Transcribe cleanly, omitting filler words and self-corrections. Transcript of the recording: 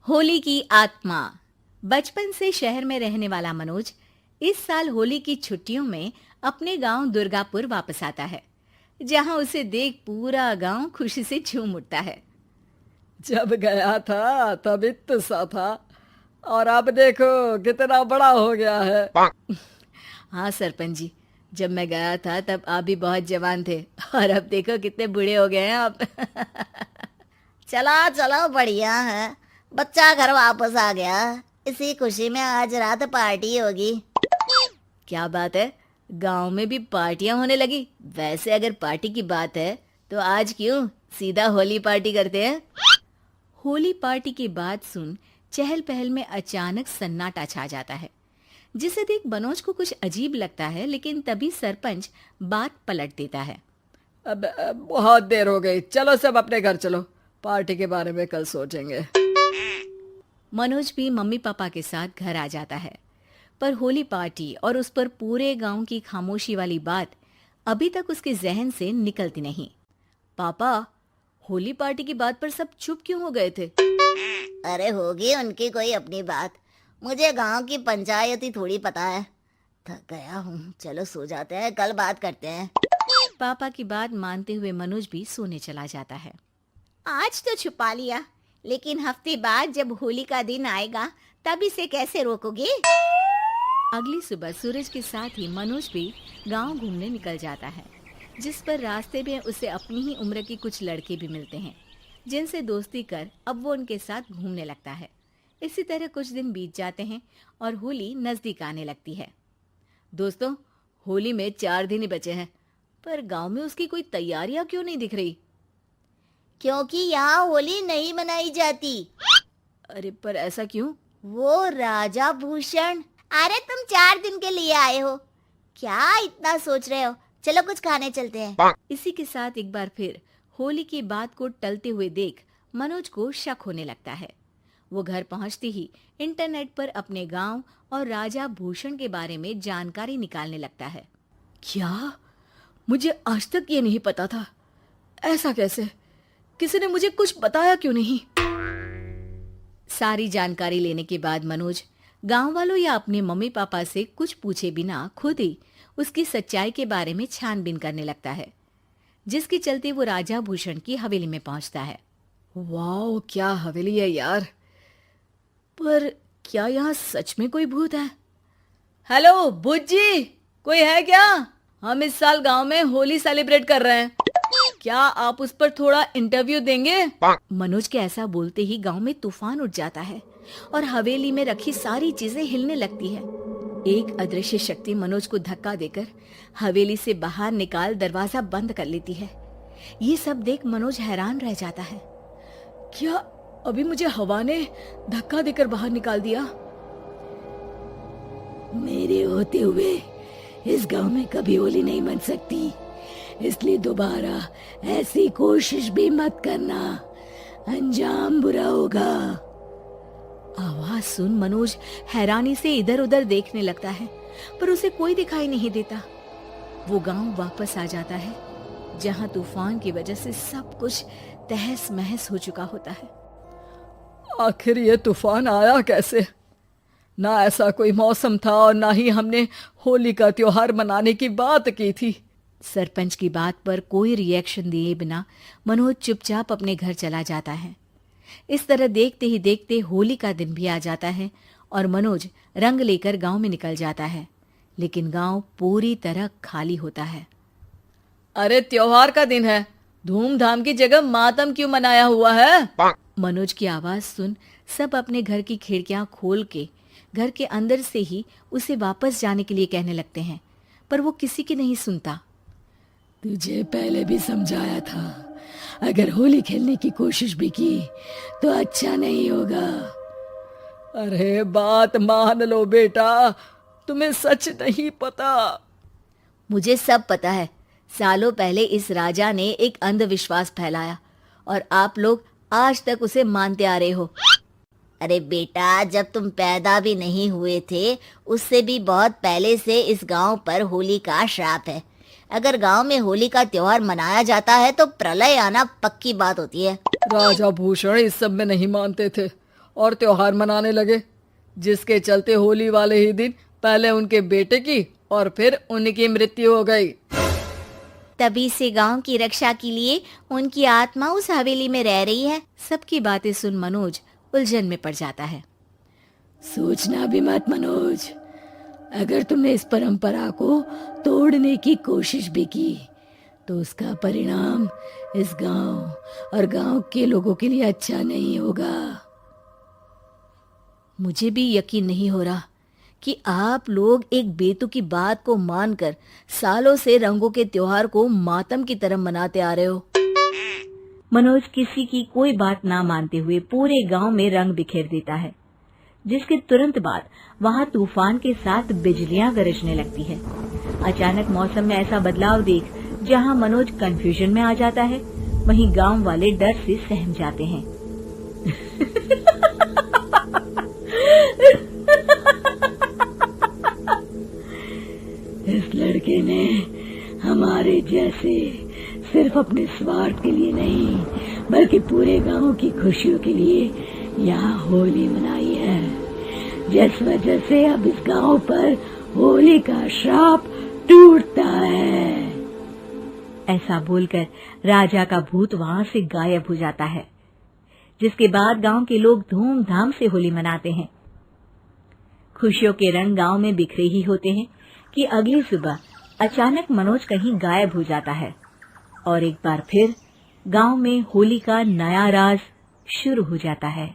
होली की आत्मा। बचपन से शहर में रहने वाला मनोज इस साल होली की छुट्टियों में अपने गांव दुर्गापुर वापस आता है, जहां उसे देख पूरा गांव खुशी से झूम उठता है। जब गया था तब इतना सा था और अब देखो कितना बड़ा हो गया है। हाँ सरपंच जी, जब मैं गया था तब आप भी बहुत जवान थे और अब देखो कितने बूढ़े हो गए हैं आप। चलो चलो बढ़िया है। बच्चा घर वापस आ गया। इसी खुशी में आज रात पार्टी होगी। क्या बात है, गांव में भी पार्टियां होने लगी। वैसे अगर पार्टी की बात है तो आज क्यों सीधा होली पार्टी करते हैं। होली पार्टी की बात सुन चहल पहल में अचानक सन्नाटा छा जाता है, जिसे देख मनोज को कुछ अजीब लगता है। लेकिन तभी सरपंच बात पलट देता है। अब बहुत देर हो गई, चलो सब अपने घर चलो, पार्टी के बारे में कल सोचेंगे। मनोज भी मम्मी पापा के साथ घर आ जाता है, पर होली पार्टी और उस पर पूरे गांव की खामोशी वाली बात अभी तक उसके जहन से निकलती नहीं। पापा, होली पार्टी की बात पर सब चुप क्यों हो गए थे? अरे होगी उनकी कोई अपनी बात। मुझे गांव की पंचायत ही थोड़ी पता है। थक गया हूँ, चलो सो जाते हैं, कल बात करते हैं। पापा की बात मानते हुए मनोज भी सोने चला जाता है। आज तो छुपा लिया, लेकिन हफ्ते बाद जब होली का दिन आएगा तब इसे कैसे रोकोगे? अगली सुबह सूरज के साथ ही मनोज भी गांव घूमने निकल जाता है, जिस पर रास्ते में उसे अपनी ही उम्र के कुछ लड़के भी मिलते हैं, जिनसे दोस्ती कर अब वो उनके साथ घूमने लगता है। इसी तरह कुछ दिन बीत जाते हैं और होली नजदीक आने लगती है। दोस्तों, होली में 4 दिन ही बचे हैं, पर गांव में उसकी कोई तैयारियां क्यों नहीं दिख रही? क्योंकि यहाँ होली नहीं मनाई जाती। अरे पर ऐसा क्यों? वो राजा भूषण। अरे तुम 4 दिन के लिए आए हो, क्या इतना सोच रहे हो? चलो कुछ खाने चलते हैं। इसी के साथ एक बार फिर होली की बात को टलते हुए देख मनोज को शक होने लगता है। वो घर पहुंचते ही इंटरनेट पर अपने गांव और राजा भूषण के बारे में जानकारी निकालने लगता है। क्या? मुझे आज तक ये नहीं पता था। ऐसा कैसे? किसी ने मुझे कुछ बताया क्यों नहीं? सारी जानकारी लेने के बाद मनोज गांव वालों या अपने मम्मी पापा से कुछ पूछे बिना खुद ही उसकी सच्चाई के बारे में छानबीन करने लगता है, जिसके चलते वो राजा भूषण की हवेली में पहुंचता है। वाह, क्या हवेली है यार। पर क्या यहाँ सच में कोई भूत है? हेलो भूत जी, कोई है क्या? हम इस साल गांव में होली सेलिब्रेट कर रहे हैं, क्या आप उस पर थोड़ा इंटरव्यू देंगे? मनोज के ऐसा बोलते ही गांव में तूफान उठ जाता है और हवेली में रखी सारी चीजें हिलने लगती है। एक अदृश्य शक्ति मनोज को धक्का देकर हवेली से बाहर निकाल दरवाजा बंद कर लेती है। ये सब देख मनोज हैरान रह जाता है। क्या अभी मुझे हवा ने धक्का देकर बाहर निकाल दिया? मेरे होते हुए इस गांव में कभी होली नहीं मन सकती, इसलिए दोबारा ऐसी कोशिश भी मत करना, अंजाम बुरा होगा। आवाज सुन मनोज हैरानी से इधर उधर देखने लगता है, पर उसे कोई दिखाई नहीं देता। वो गांव वापस आ जाता है, जहां तूफान की वजह से सब कुछ तहस महस हो चुका होता है। आखिर ये तूफान आया कैसे? ना ऐसा कोई मौसम था और ना ही हमने होली का त्योहार मनाने की बात की थी। सरपंच की बात पर कोई रिएक्शन दिए बिना मनोज चुपचाप अपने घर चला जाता है। इस तरह देखते ही देखते होली का दिन भी आ जाता है और मनोज रंग लेकर गांव में निकल जाता है, लेकिन गांव पूरी तरह खाली होता है। अरे त्योहार का दिन है, धूमधाम की जगह मातम क्यों मनाया हुआ है? मनोज की आवाज सुन सब अपने घर की खिड़कियां खोल के घर के अंदर से ही उसे वापस जाने के लिए कहने लगते हैं, पर वो किसी की नहीं सुनता। तुझे पहले भी समझाया था, अगर होली खेलने की कोशिश भी की तो अच्छा नहीं होगा। अरे बात मान लो बेटा, तुम्हें सच नहीं पता। मुझे सब पता है। सालों पहले इस राजा ने एक अंधविश्वास फैलाया और आप लोग आज तक उसे मानते आ रहे हो। अरे बेटा, जब तुम पैदा भी नहीं हुए थे उससे भी बहुत पहले से इस गांव पर होली का श्राप है। अगर गांव में होली का त्योहार मनाया जाता है तो प्रलय आना पक्की बात होती है। राजा भूषण इस सब में नहीं मानते थे और त्योहार मनाने लगे, जिसके चलते होली वाले ही दिन पहले उनके बेटे की और फिर उनकी मृत्यु हो गई। तभी से गांव की रक्षा के लिए उनकी आत्मा उस हवेली में रह रही है। सबकी बातें सुन मनोज उलझन में पड़ जाता है। सोचना भी मत मनोज, अगर तुमने इस परंपरा को तोड़ने की कोशिश भी की तो उसका परिणाम इस गांव और गांव के लोगों के लिए अच्छा नहीं होगा। मुझे भी यकीन नहीं हो रहा कि आप लोग एक बेतुकी बात को मानकर सालों से रंगों के त्योहार को मातम की तरह मनाते आ रहे हो। मनोज किसी की कोई बात ना मानते हुए पूरे गांव में रंग बिखेर देता है, जिसके तुरंत बाद वहां तूफान के साथ बिजलियां गरजने लगती है। अचानक मौसम में ऐसा बदलाव देख जहां मनोज कंफ्यूजन में आ जाता है, वहीं गांव वाले डर से सहम जाते हैं। इस लड़के ने हमारे जैसे सिर्फ अपने स्वार्थ के लिए नहीं बल्कि पूरे गांव की खुशियों के लिए यहाँ होली मनाई है, जिस वजह से अब इस गांव पर होली का श्राप टूटता है। ऐसा बोलकर राजा का भूत वहां से गायब हो जाता है, जिसके बाद गांव के लोग धूमधाम से होली मनाते हैं। खुशियों के रंग गांव में बिखरे ही होते हैं कि अगली सुबह अचानक मनोज कहीं गायब हो जाता है और एक बार फिर गांव में होली का नया राज शुरू हो जाता है।